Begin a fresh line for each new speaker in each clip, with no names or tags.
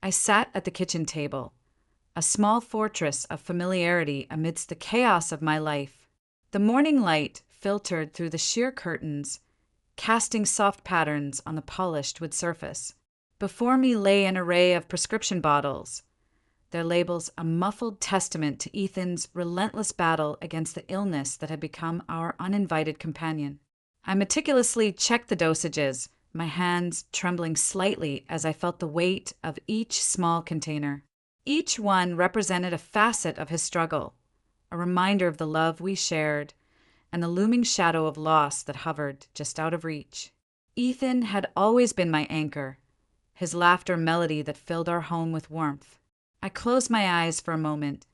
I sat at the kitchen table, a small fortress of familiarity amidst the chaos of my life. The morning light filtered through the sheer curtains, casting soft patterns on the polished wood surface. Before me lay an array of prescription bottles, their labels a muffled testament to Ethan's relentless battle against the illness that had become our uninvited companion. I meticulously checked the dosages, my hands trembling slightly as I felt the weight of each small container. Each one represented a facet of his struggle, a reminder of the love we shared and the looming shadow of loss that hovered just out of reach. Ethan had always been my anchor, his laughter melody that filled our home with warmth. I closed my eyes for a moment,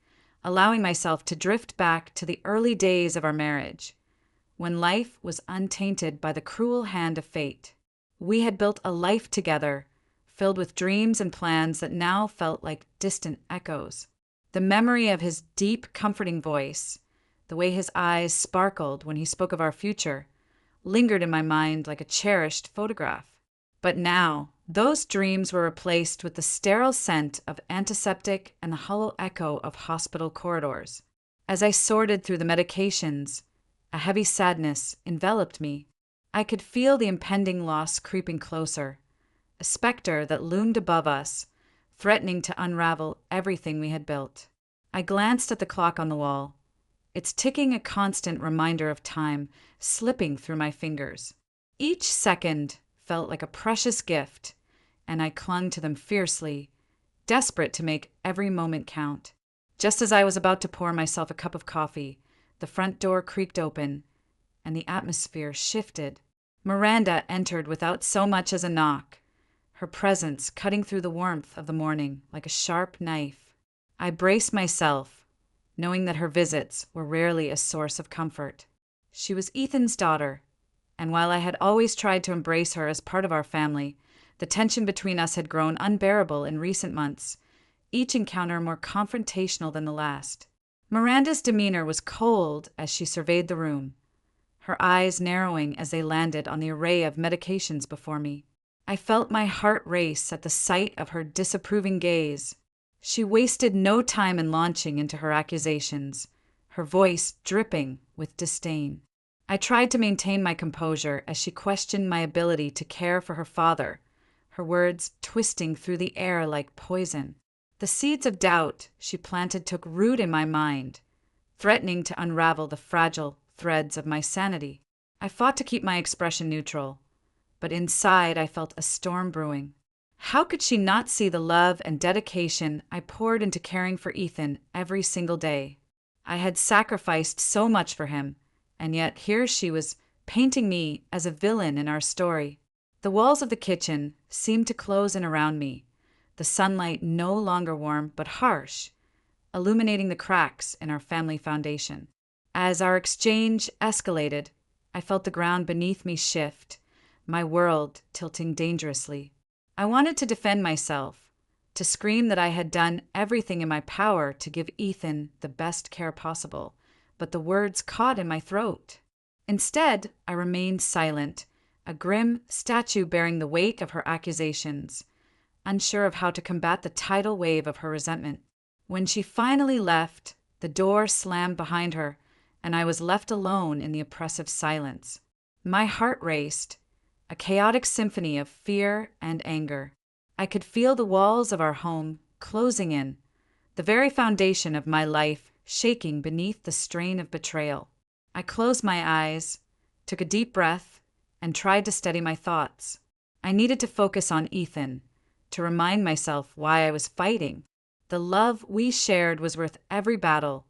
allowing myself to drift back to the early days of our marriage, when life was untainted by the cruel hand of fate. We had built a life together, filled with dreams and plans that now felt like distant echoes. The memory of his deep, comforting voice, the way his eyes sparkled when he spoke of our future, lingered in my mind like a cherished photograph. But now, those dreams were replaced with the sterile scent of antiseptic and the hollow echo of hospital corridors. As I sorted through the medications, a heavy sadness enveloped me. I could feel the impending loss creeping closer, a specter that loomed above us, threatening to unravel everything we had built. I glanced at the clock on the wall, its ticking a constant reminder of time slipping through my fingers. Each second felt like a precious gift, and I clung to them fiercely, desperate to make every moment count. Just as I was about to pour myself a cup of coffee, the front door creaked open, and the atmosphere shifted. Miranda entered without so much as a knock, her presence cutting through the warmth of the morning like a sharp knife. I braced myself, knowing that her visits were rarely a source of comfort. She was Ethan's daughter, and while I had always tried to embrace her as part of our family, the tension between us had grown unbearable in recent months, each encounter more confrontational than the last. Miranda's demeanor was cold as she surveyed the room, her eyes narrowing as they landed on the array of medications before me. I felt my heart race at the sight of her disapproving gaze. She wasted no time in launching into her accusations, her voice dripping with disdain. I tried to maintain my composure as she questioned my ability to care for her father, her words twisting through the air like poison. The seeds of doubt she planted took root in my mind, threatening to unravel the fragile threads of my sanity. I fought to keep my expression neutral, but inside I felt a storm brewing. How could she not see the love and dedication I poured into caring for Ethan every single day? I had sacrificed so much for him, and yet here she was painting me as a villain in our story. The walls of the kitchen seemed to close in around me, the sunlight no longer warm but harsh, illuminating the cracks in our family foundation. As our exchange escalated, I felt the ground beneath me shift, my world tilting dangerously. I wanted to defend myself, to scream that I had done everything in my power to give Ethan the best care possible, but the words caught in my throat. Instead, I remained silent, a grim statue bearing the weight of her accusations, unsure of how to combat the tidal wave of her resentment. When she finally left, the door slammed behind her, and I was left alone in the oppressive silence. My heart raced, a chaotic symphony of fear and anger. I could feel the walls of our home closing in, the very foundation of my life shaking beneath the strain of betrayal. I closed my eyes, took a deep breath, and tried to steady my thoughts. I needed to focus on Ethan, to remind myself why I was fighting. The love we shared was worth every battle,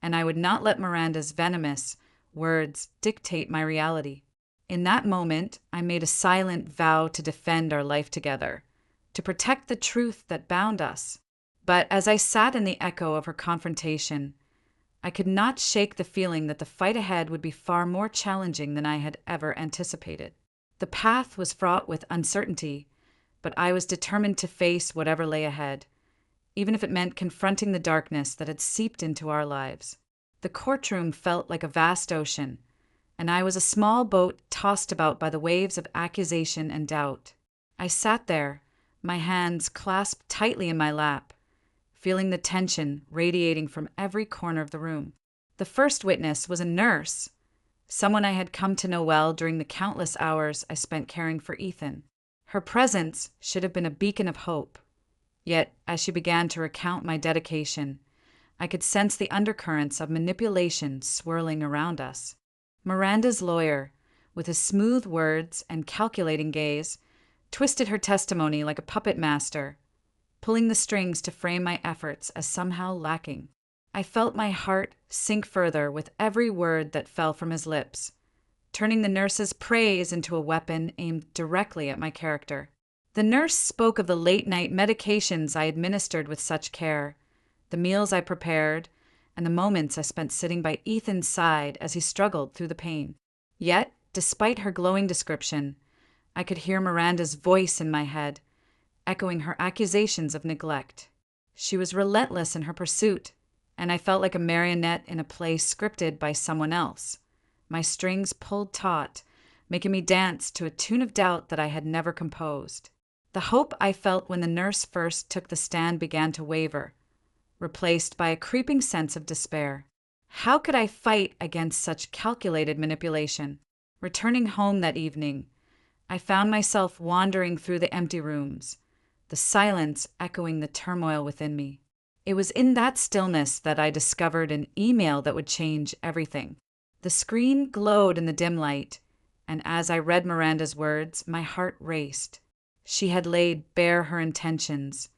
and I would not let Miranda's venomous words dictate my reality. In that moment, I made a silent vow to defend our life together, to protect the truth that bound us. But as I sat in the echo of her confrontation, I could not shake the feeling that the fight ahead would be far more challenging than I had ever anticipated. The path was fraught with uncertainty, but I was determined to face whatever lay ahead, even if it meant confronting the darkness that had seeped into our lives. The courtroom felt like a vast ocean, and I was a small boat tossed about by the waves of accusation and doubt. I sat there, my hands clasped tightly in my lap, feeling the tension radiating from every corner of the room. The first witness was a nurse, someone I had come to know well during the countless hours I spent caring for Ethan. Her presence should have been a beacon of hope. Yet, as she began to recount my dedication, I could sense the undercurrents of manipulation swirling around us. Miranda's lawyer, with his smooth words and calculating gaze, twisted her testimony like a puppet master, pulling the strings to frame my efforts as somehow lacking. I felt my heart sink further with every word that fell from his lips, turning the nurse's praise into a weapon aimed directly at my character. The nurse spoke of the late-night medications I administered with such care, the meals I prepared, and the moments I spent sitting by Ethan's side as he struggled through the pain. Yet, despite her glowing description, I could hear Miranda's voice in my head, echoing her accusations of neglect. She was relentless in her pursuit, and I felt like a marionette in a play scripted by someone else, my strings pulled taut, making me dance to a tune of doubt that I had never composed. The hope I felt when the nurse first took the stand began to waver, replaced by a creeping sense of despair. How could I fight against such calculated manipulation? Returning home that evening, I found myself wandering through the empty rooms, the silence echoing the turmoil within me. It was in that stillness that I discovered an email that would change everything. The screen glowed in the dim light, and as I read Miranda's words, my heart raced. She had laid bare her intentions,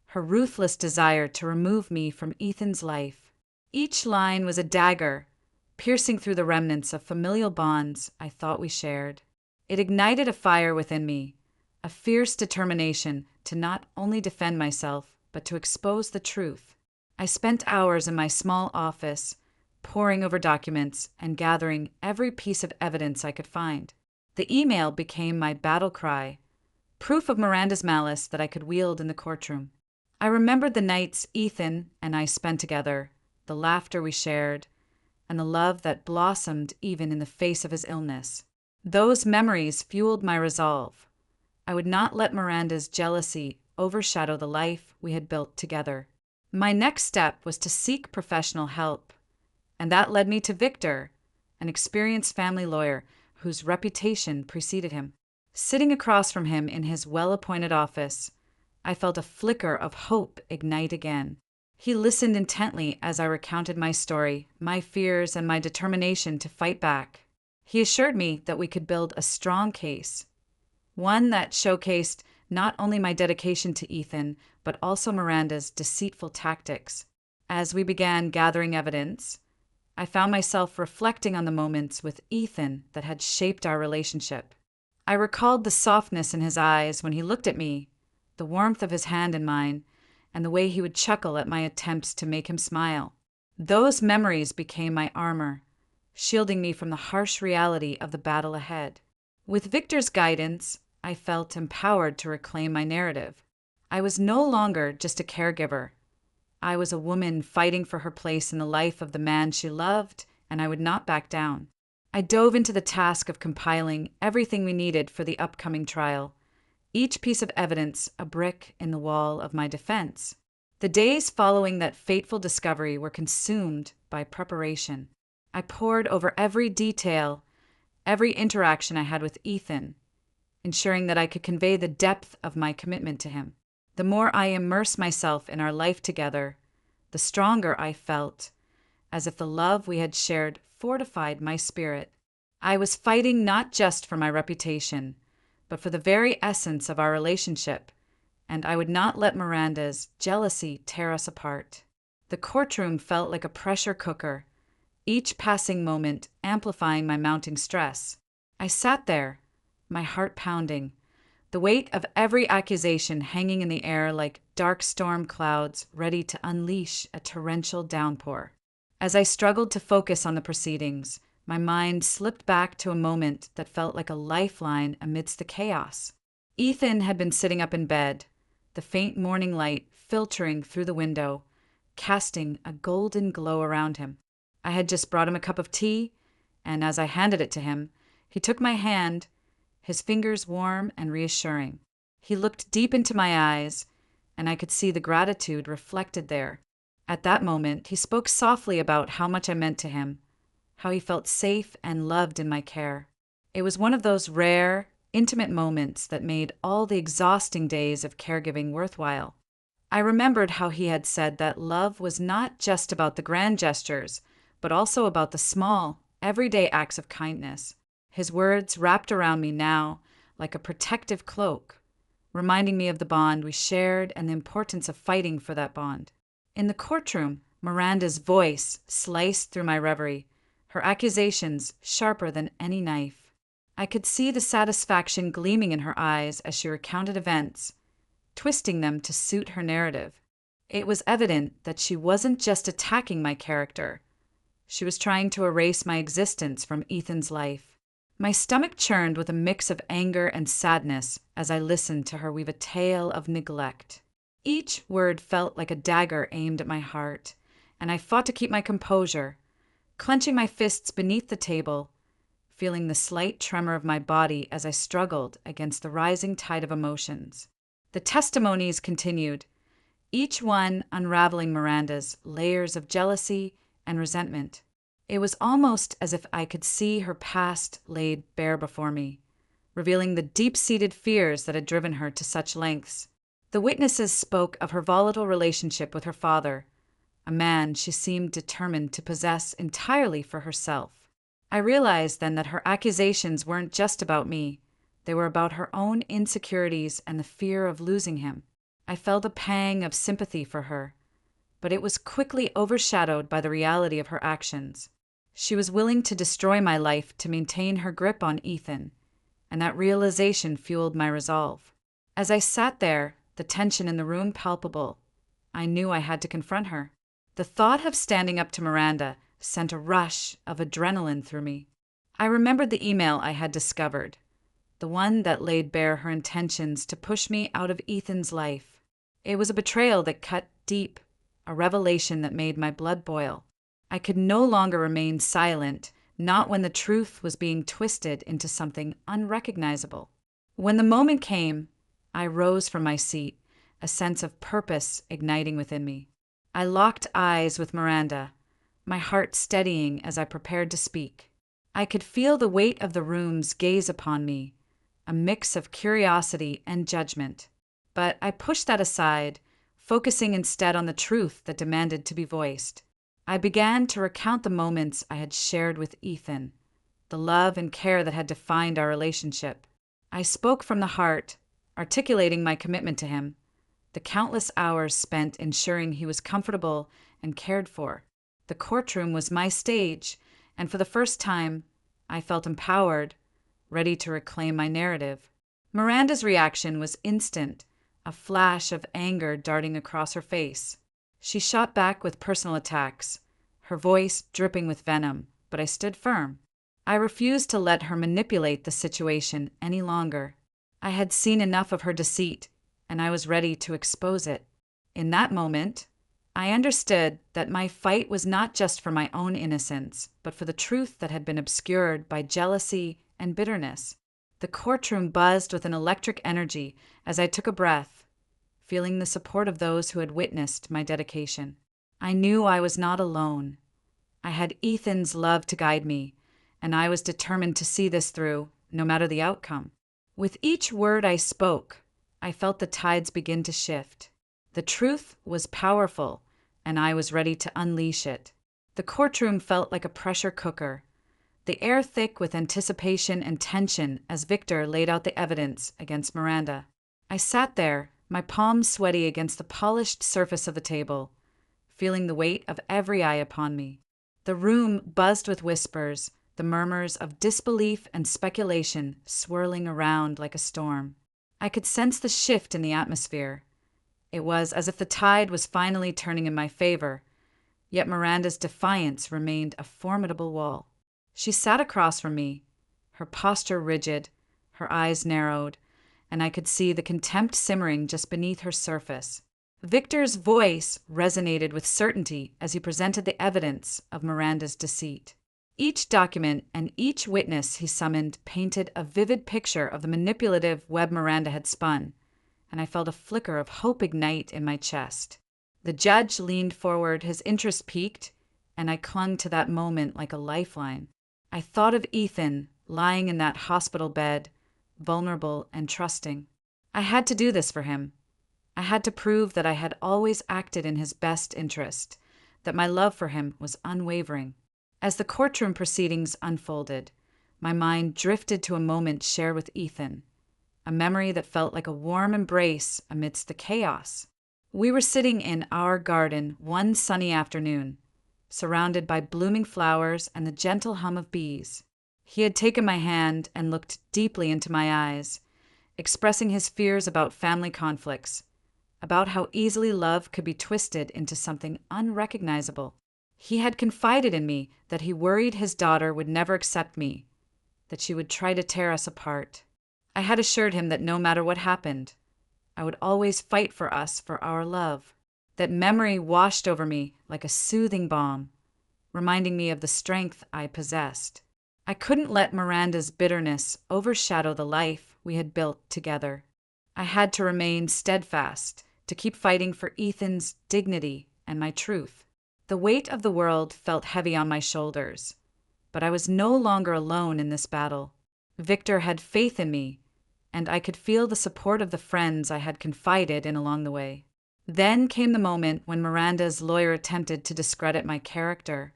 her ruthless desire to remove me from Ethan's life. Each line was a dagger, piercing through the remnants of familial bonds I thought we shared. It ignited a fire within me, a fierce determination to not only defend myself, but to expose the truth. I spent hours in my small office, poring over documents and gathering every piece of evidence I could find. The email became my battle cry, proof of Miranda's malice that I could wield in the courtroom. I remembered the nights Ethan and I spent together, the laughter we shared, and the love that blossomed even in the face of his illness. Those memories fueled my resolve. I would not let Miranda's jealousy overshadow the life we had built together. My next step was to seek professional help, and that led me to Victor, an experienced family lawyer whose reputation preceded him. Sitting across from him in his well-appointed office, I felt a flicker of hope ignite again. He listened intently as I recounted my story, my fears, and my determination to fight back. He assured me that we could build a strong case, one that showcased not only my dedication to Ethan, but also Miranda's deceitful tactics. As we began gathering evidence, I found myself reflecting on the moments with Ethan that had shaped our relationship. I recalled the softness in his eyes when he looked at me, the warmth of his hand in mine, and the way he would chuckle at my attempts to make him smile. Those memories became my armor, shielding me from the harsh reality of the battle ahead. With Victor's guidance, I felt empowered to reclaim my narrative. I was no longer just a caregiver. I was a woman fighting for her place in the life of the man she loved, and I would not back down. I dove into the task of compiling everything we needed for the upcoming trial, each piece of evidence a brick in the wall of my defense. The days following that fateful discovery were consumed by preparation. I pored over every detail, every interaction I had with Ethan, ensuring that I could convey the depth of my commitment to him. The more I immersed myself in our life together, the stronger I felt, as if the love we had shared fortified my spirit. I was fighting not just for my reputation, but for the very essence of our relationship, and I would not let Miranda's jealousy tear us apart. The courtroom felt like a pressure cooker, each passing moment amplifying my mounting stress. I sat there, my heart pounding, the weight of every accusation hanging in the air like dark storm clouds ready to unleash a torrential downpour. As I struggled to focus on the proceedings, my mind slipped back to a moment that felt like a lifeline amidst the chaos. Ethan had been sitting up in bed, the faint morning light filtering through the window, casting a golden glow around him. I had just brought him a cup of tea, and as I handed it to him, he took my hand, his fingers warm and reassuring. He looked deep into my eyes, and I could see the gratitude reflected there. At that moment, he spoke softly about how much I meant to him, how he felt safe and loved in my care. It was one of those rare, intimate moments that made all the exhausting days of caregiving worthwhile. I remembered how he had said that love was not just about the grand gestures, but also about the small, everyday acts of kindness. His words wrapped around me now like a protective cloak, reminding me of the bond we shared and the importance of fighting for that bond. In the courtroom, Miranda's voice sliced through my reverie, her accusations sharper than any knife. I could see the satisfaction gleaming in her eyes as she recounted events, twisting them to suit her narrative. It was evident that she wasn't just attacking my character. She was trying to erase my existence from Ethan's life. My stomach churned with a mix of anger and sadness as I listened to her weave a tale of neglect. Each word felt like a dagger aimed at my heart, and I fought to keep my composure, clenching my fists beneath the table, feeling the slight tremor of my body as I struggled against the rising tide of emotions. The testimonies continued, each one unraveling Miranda's layers of jealousy and resentment. It was almost as if I could see her past laid bare before me, revealing the deep-seated fears that had driven her to such lengths. The witnesses spoke of her volatile relationship with her father, a man she seemed determined to possess entirely for herself. I realized then that her accusations weren't just about me. They were about her own insecurities and the fear of losing him. I felt a pang of sympathy for her, but it was quickly overshadowed by the reality of her actions. She was willing to destroy my life to maintain her grip on Ethan, and that realization fueled my resolve. As I sat there, the tension in the room palpable, I knew I had to confront her. The thought of standing up to Miranda sent a rush of adrenaline through me. I remembered the email I had discovered, the one that laid bare her intentions to push me out of Ethan's life. It was a betrayal that cut deep, a revelation that made my blood boil. I could no longer remain silent, not when the truth was being twisted into something unrecognizable. When the moment came, I rose from my seat, a sense of purpose igniting within me. I locked eyes with Miranda, my heart steadying as I prepared to speak. I could feel the weight of the room's gaze upon me, a mix of curiosity and judgment. But I pushed that aside, focusing instead on the truth that demanded to be voiced. I began to recount the moments I had shared with Ethan, the love and care that had defined our relationship. I spoke from the heart, articulating my commitment to him, the countless hours spent ensuring he was comfortable and cared for. The courtroom was my stage, and for the first time, I felt empowered, ready to reclaim my narrative. Miranda's reaction was instant, a flash of anger darting across her face. She shot back with personal attacks, her voice dripping with venom, but I stood firm. I refused to let her manipulate the situation any longer. I had seen enough of her deceit, and I was ready to expose it. In that moment, I understood that my fight was not just for my own innocence, but for the truth that had been obscured by jealousy and bitterness. The courtroom buzzed with an electric energy as I took a breath, feeling the support of those who had witnessed my dedication. I knew I was not alone. I had Ethan's love to guide me, and I was determined to see this through, no matter the outcome. With each word I spoke, I felt the tides begin to shift. The truth was powerful, and I was ready to unleash it. The courtroom felt like a pressure cooker, the air thick with anticipation and tension as Victor laid out the evidence against Miranda. I sat there, my palms sweaty against the polished surface of the table, feeling the weight of every eye upon me. The room buzzed with whispers, the murmurs of disbelief and speculation swirling around like a storm. I could sense the shift in the atmosphere. It was as if the tide was finally turning in my favor, yet Miranda's defiance remained a formidable wall. She sat across from me, her posture rigid, her eyes narrowed, and I could see the contempt simmering just beneath her surface. Victor's voice resonated with certainty as he presented the evidence of Miranda's deceit. Each document and each witness he summoned painted a vivid picture of the manipulative web Miranda had spun, and I felt a flicker of hope ignite in my chest. The judge leaned forward, his interest piqued, and I clung to that moment like a lifeline. I thought of Ethan lying in that hospital bed, vulnerable and trusting. I had to do this for him. I had to prove that I had always acted in his best interest, that my love for him was unwavering. As the courtroom proceedings unfolded, my mind drifted to a moment shared with Ethan, a memory that felt like a warm embrace amidst the chaos. We were sitting in our garden one sunny afternoon, surrounded by blooming flowers and the gentle hum of bees. He had taken my hand and looked deeply into my eyes, expressing his fears about family conflicts, about how easily love could be twisted into something unrecognizable. He had confided in me that he worried his daughter would never accept me, that she would try to tear us apart. I had assured him that no matter what happened, I would always fight for us, for our love. That memory washed over me like a soothing balm, reminding me of the strength I possessed. I couldn't let Miranda's bitterness overshadow the life we had built together. I had to remain steadfast, to keep fighting for Ethan's dignity and my truth. The weight of the world felt heavy on my shoulders, but I was no longer alone in this battle. Victor had faith in me, and I could feel the support of the friends I had confided in along the way. Then came the moment when Miranda's lawyer attempted to discredit my character,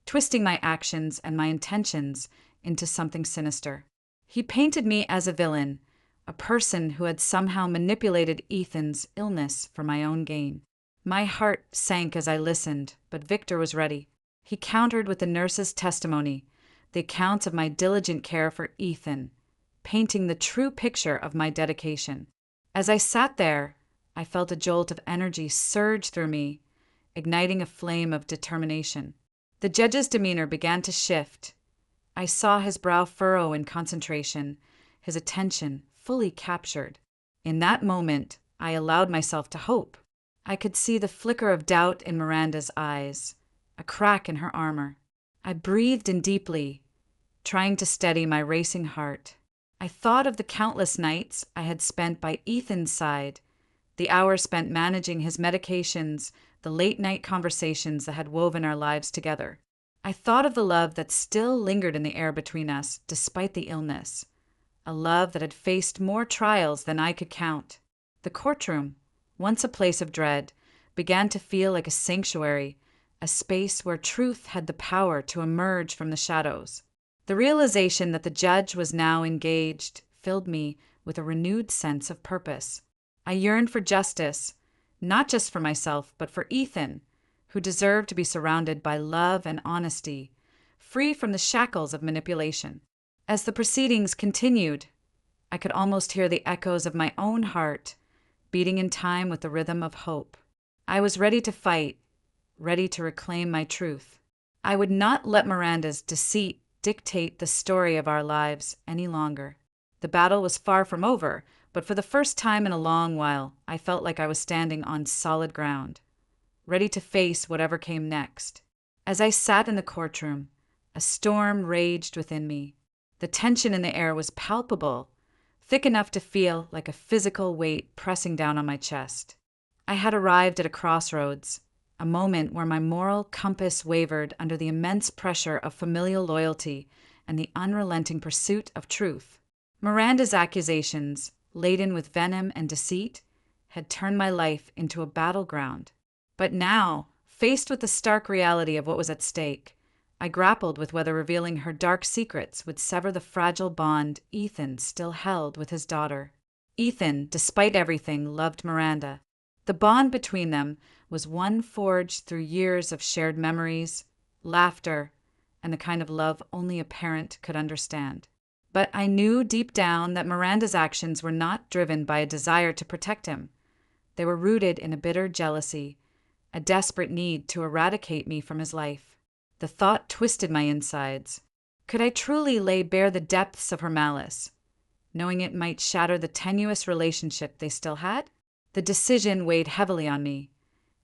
twisting my actions and my intentions into something sinister. He painted me as a villain, a person who had somehow manipulated Ethan's illness for my own gain. My heart sank as I listened, but Victor was ready. He countered with the nurse's testimony, the accounts of my diligent care for Ethan, painting the true picture of my dedication. As I sat there, I felt a jolt of energy surge through me, igniting a flame of determination. The judge's demeanor began to shift. I saw his brow furrow in concentration, his attention fully captured. In that moment, I allowed myself to hope. I could see the flicker of doubt in Miranda's eyes, a crack in her armor. I breathed in deeply, trying to steady my racing heart. I thought of the countless nights I had spent by Ethan's side, the hours spent managing his medications, the late-night conversations that had woven our lives together. I thought of the love that still lingered in the air between us despite the illness, a love that had faced more trials than I could count. The courtroom, once a place of dread, began to feel like a sanctuary, a space where truth had the power to emerge from the shadows. The realization that the judge was now engaged filled me with a renewed sense of purpose. I yearned for justice, not just for myself, but for Ethan, who deserved to be surrounded by love and honesty, free from the shackles of manipulation. As the proceedings continued, I could almost hear the echoes of my own heart, beating in time with the rhythm of hope. I was ready to fight, ready to reclaim my truth. I would not let Miranda's deceit dictate the story of our lives any longer. The battle was far from over, but for the first time in a long while, I felt like I was standing on solid ground, ready to face whatever came next. As I sat in the courtroom, a storm raged within me. The tension in the air was palpable, thick enough to feel like a physical weight pressing down on my chest. I had arrived at a crossroads, a moment where my moral compass wavered under the immense pressure of familial loyalty and the unrelenting pursuit of truth. Miranda's accusations, laden with venom and deceit, had turned my life into a battleground. But now, faced with the stark reality of what was at stake, I grappled with whether revealing her dark secrets would sever the fragile bond Ethan still held with his daughter. Ethan, despite everything, loved Miranda. The bond between them was one forged through years of shared memories, laughter, and the kind of love only a parent could understand. But I knew deep down that Miranda's actions were not driven by a desire to protect him. They were rooted in a bitter jealousy, a desperate need to eradicate me from his life. The thought twisted my insides. Could I truly lay bare the depths of her malice, knowing it might shatter the tenuous relationship they still had? The decision weighed heavily on me,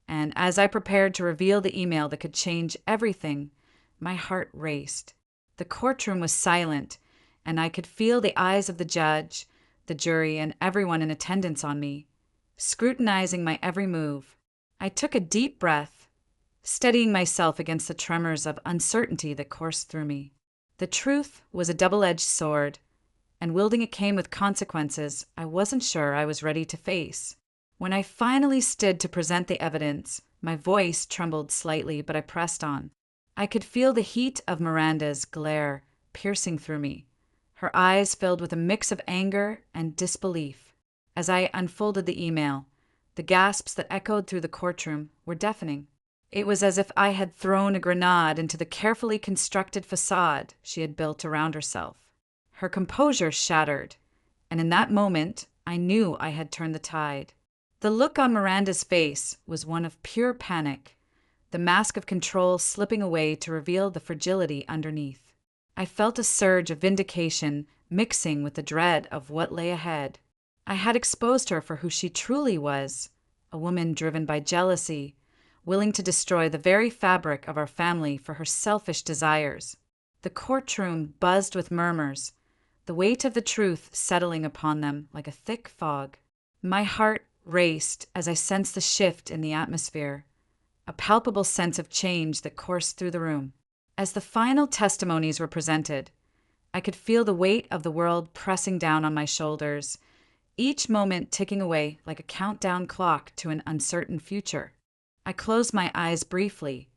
and as I prepared to reveal the email that could change everything, my heart raced. The courtroom was silent, and I could feel the eyes of the judge, the jury, and everyone in attendance on me, scrutinizing my every move. I took a deep breath, steadying myself against the tremors of uncertainty that coursed through me. The truth was a double-edged sword, and wielding it came with consequences I wasn't sure I was ready to face. When I finally stood to present the evidence, my voice trembled slightly, but I pressed on. I could feel the heat of Miranda's glare piercing through me, her eyes filled with a mix of anger and disbelief. As I unfolded the email, the gasps that echoed through the courtroom were deafening. It was as if I had thrown a grenade into the carefully constructed facade she had built around herself. Her composure shattered, and in that moment, I knew I had turned the tide. The look on Miranda's face was one of pure panic, the mask of control slipping away to reveal the fragility underneath. I felt a surge of vindication mixing with the dread of what lay ahead. I had exposed her for who she truly was, a woman driven by jealousy, willing to destroy the very fabric of our family for her selfish desires. The courtroom buzzed with murmurs, the weight of the truth settling upon them like a thick fog. My heart raced as I sensed the shift in the atmosphere, a palpable sense of change that coursed through the room. As the final testimonies were presented, I could feel the weight of the world pressing down on my shoulders, each moment ticking away like a countdown clock to an uncertain future. I closed my eyes briefly,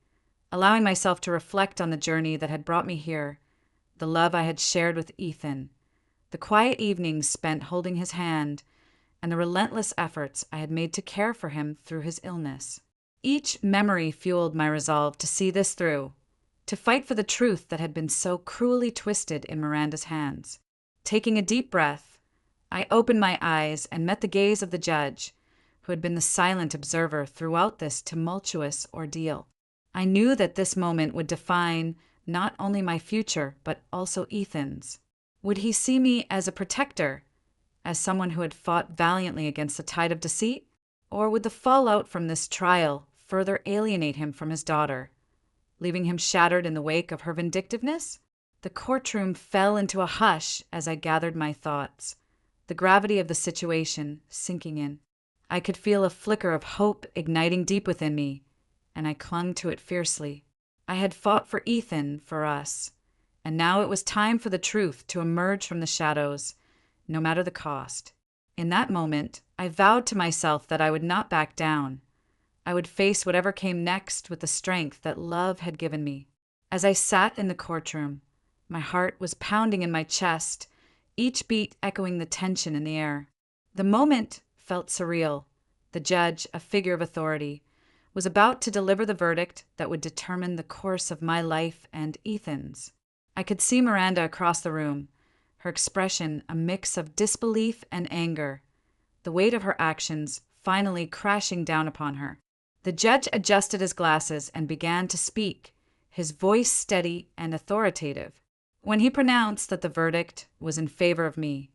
allowing myself to reflect on the journey that had brought me here, the love I had shared with Ethan, the quiet evenings spent holding his hand, and the relentless efforts I had made to care for him through his illness. Each memory fueled my resolve to see this through, to fight for the truth that had been so cruelly twisted in Miranda's hands. Taking a deep breath, I opened my eyes and met the gaze of the judge, who had been the silent observer throughout this tumultuous ordeal. I knew that this moment would define not only my future, but also Ethan's. Would he see me as a protector, as someone who had fought valiantly against the tide of deceit? Or would the fallout from this trial further alienate him from his daughter, leaving him shattered in the wake of her vindictiveness? The courtroom fell into a hush as I gathered my thoughts, the gravity of the situation sinking in. I could feel a flicker of hope igniting deep within me, and I clung to it fiercely. I had fought for Ethan, for us, and now it was time for the truth to emerge from the shadows, no matter the cost. In that moment, I vowed to myself that I would not back down. I would face whatever came next with the strength that love had given me. As I sat in the courtroom, my heart was pounding in my chest, each beat echoing the tension in the air. The moment felt surreal. The judge, a figure of authority, was about to deliver the verdict that would determine the course of my life and Ethan's. I could see Miranda across the room, her expression a mix of disbelief and anger, the weight of her actions finally crashing down upon her. The judge adjusted his glasses and began to speak, his voice steady and authoritative. When he pronounced that the verdict was in favor of me,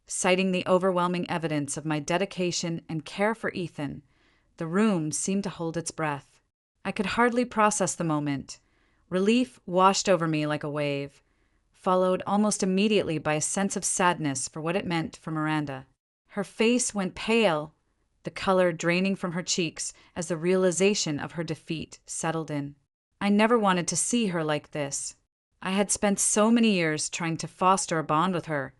citing the overwhelming evidence of my dedication and care for Ethan, the room seemed to hold its breath. I could hardly process the moment. Relief washed over me like a wave, followed almost immediately by a sense of sadness for what it meant for Miranda. Her face went pale, the color draining from her cheeks as the realization of her defeat settled in. I never wanted to see her like this. I had spent so many years trying to foster a bond with her,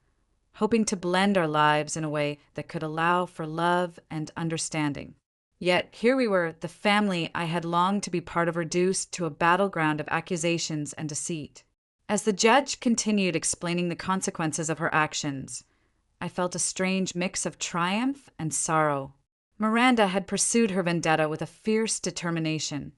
hoping to blend our lives in a way that could allow for love and understanding. Yet here we were, the family I had longed to be part of, reduced to a battleground of accusations and deceit. As the judge continued explaining the consequences of her actions, I felt a strange mix of triumph and sorrow. Miranda had pursued her vendetta with a fierce determination,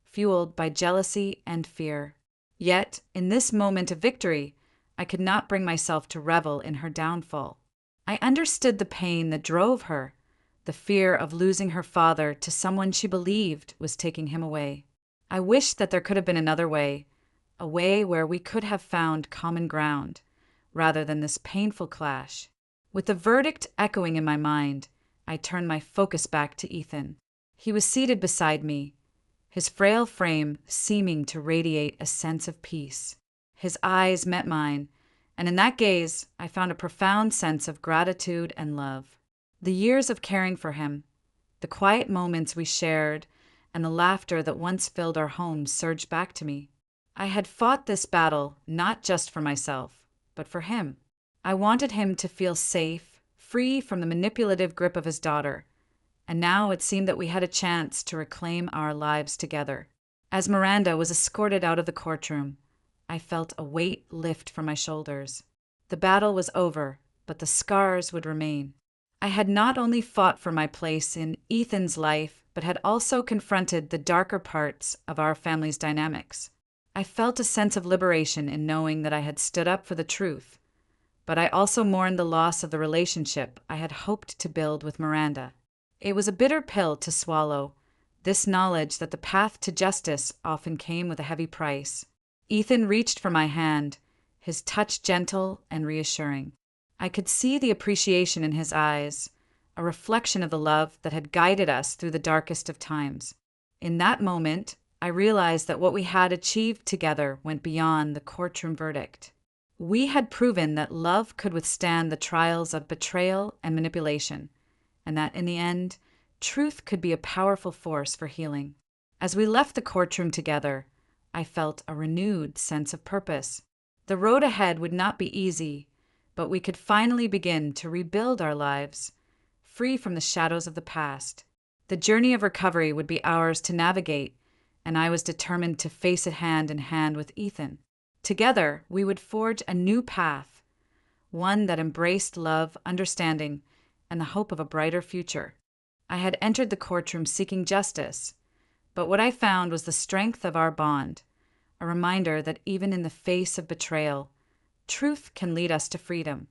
fueled by jealousy and fear. Yet, in this moment of victory, I could not bring myself to revel in her downfall. I understood the pain that drove her, the fear of losing her father to someone she believed was taking him away. I wished that there could have been another way, a way where we could have found common ground, rather than this painful clash. With the verdict echoing in my mind, I turned my focus back to Ethan. He was seated beside me, his frail frame seeming to radiate a sense of peace. His eyes met mine, And in that gaze, I found a profound sense of gratitude and love. The years of caring for him, the quiet moments we shared, and the laughter that once filled our home surged back to me. I had fought this battle not just for myself, but for him. I wanted him to feel safe, free from the manipulative grip of his daughter, and now it seemed that we had a chance to reclaim our lives together. As Miranda was escorted out of the courtroom, I felt a weight lift from my shoulders. The battle was over, but the scars would remain. I had not only fought for my place in Ethan's life, but had also confronted the darker parts of our family's dynamics. I felt a sense of liberation in knowing that I had stood up for the truth, but I also mourned the loss of the relationship I had hoped to build with Miranda. It was a bitter pill to swallow, this knowledge that the path to justice often came with a heavy price. Ethan reached for my hand, his touch gentle and reassuring. I could see the appreciation in his eyes, a reflection of the love that had guided us through the darkest of times. In that moment, I realized that what we had achieved together went beyond the courtroom verdict. We had proven that love could withstand the trials of betrayal and manipulation, and that in the end, truth could be a powerful force for healing. As we left the courtroom together, I felt a renewed sense of purpose. The road ahead would not be easy, but we could finally begin to rebuild our lives, free from the shadows of the past. The journey of recovery would be ours to navigate, and I was determined to face it hand in hand with Ethan. Together, we would forge a new path, one that embraced love, understanding, and the hope of a brighter future. I had entered the courtroom seeking justice, but what I found was the strength of our bond, a reminder that even in the face of betrayal, truth can lead us to freedom.